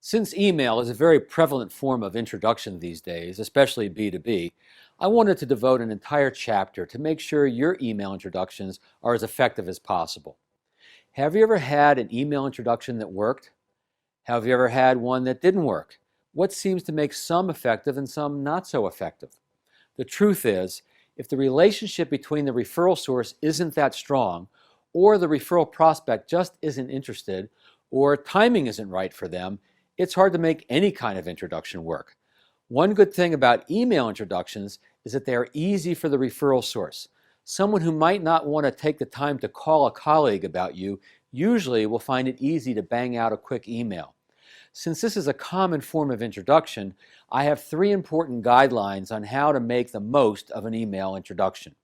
Since email is a very prevalent form of introduction these days, especially B2B, I wanted to devote an entire chapter to make sure your email introductions are as effective as possible. Have you ever had an email introduction that worked? Have you ever had one that didn't work? What seems to make some effective and some not so effective? The truth is, if the relationship between the referral source isn't that strong, or the referral prospect just isn't interested, or timing isn't right for them, it's hard to make any kind of introduction work. One good thing about email introductions is that they are easy for the referral source. Someone who might not want to take the time to call a colleague about you usually will find it easy to bang out a quick email. Since this is a common form of introduction, I have 3 important guidelines on how to make the most of an email introduction.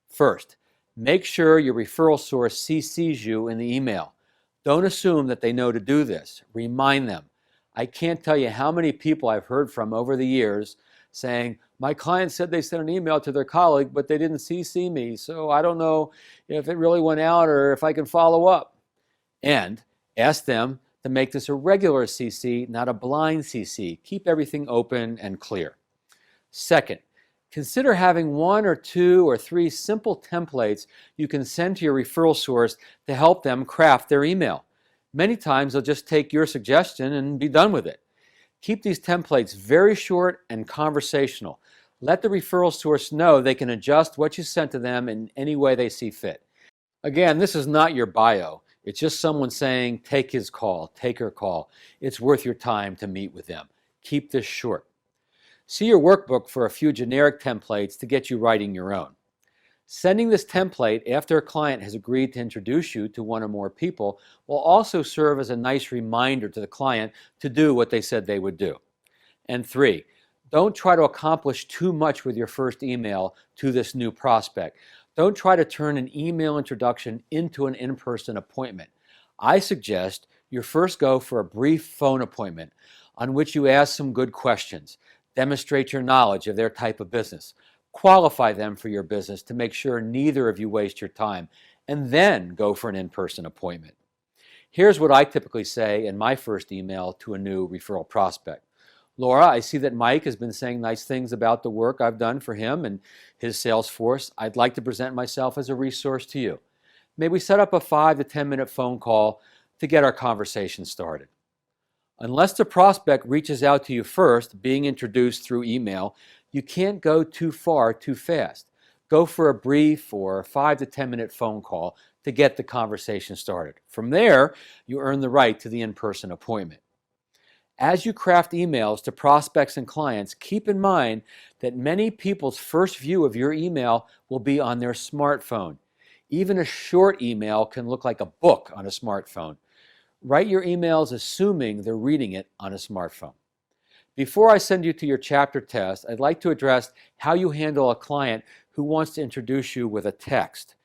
First, make sure your referral source CCs in the email. Don't assume that they know to do this. Remind them. I can't tell you how many people I've heard from over the years saying, my client said they sent an email to their colleague, but they didn't CC me, so I don't know if it really went out or if I can follow up. And ask them to make this a regular CC, not a blind CC. Keep everything open and clear. Second, consider having 1 or 2 or 3 simple templates you can send to your referral source to help them craft their email. Many times they'll just take your suggestion and be done with it. Keep these templates very short and conversational. Let the referral source know they can adjust what you sent to them in any way they see fit. Again, this is not your bio. It's just someone saying, take his call, take her call. It's worth your time to meet with them. Keep this short. See your workbook for a few generic templates to get you writing your own. Sending this template after a client has agreed to introduce you to 1 or more people will also serve as a nice reminder to the client to do what they said they would do. And 3, don't try to accomplish too much with your first email to this new prospect. Don't try to turn an email introduction into an in-person appointment. I suggest you first go for a brief phone appointment on which you ask some good questions, demonstrate your knowledge of their type of business, qualify them for your business to make sure neither of you waste your time, and then go for an in-person appointment. Here's what I typically say in my first email to a new referral prospect. Laura, I see that Mike has been saying nice things about the work I've done for him and his sales force. I'd like to present myself as a resource to you. May we set up a 5 to 10 minute phone call to get our conversation started. Unless the prospect reaches out to you first, being introduced through email, you can't go too far too fast. Go for a brief or 5 to 10 minute phone call to get the conversation started. From there, you earn the right to the in-person appointment. As you craft emails to prospects and clients, keep in mind that many people's first view of your email will be on their smartphone. Even a short email can look like a book on a smartphone. Write your emails assuming they're reading it on a smartphone. Before I send you to your chapter test, I'd like to address how you handle a client who wants to introduce you with a text.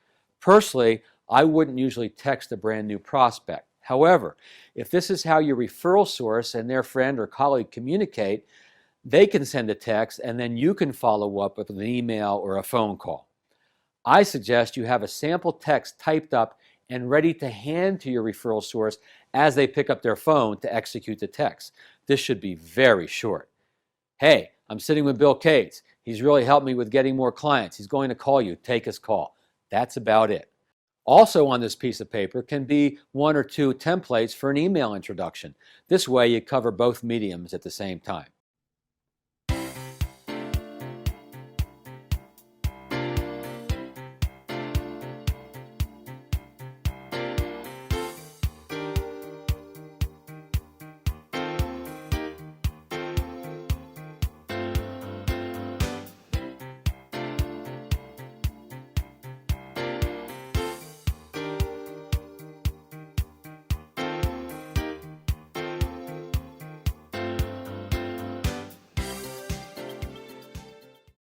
Personally, I wouldn't usually text a brand new prospect. However, if this is how your referral source and their friend or colleague communicate, they can send a text and then you can follow up with an email or a phone call. I suggest you have a sample text typed up and ready to hand to your referral source as they pick up their phone to execute the text. This should be very short. Hey, I'm sitting with Bill Cates. He's really helped me with getting more clients. He's going to call you. Take his call. That's about it. Also on this piece of paper can be 1 or 2 templates for an email introduction. This way you cover both mediums at the same time.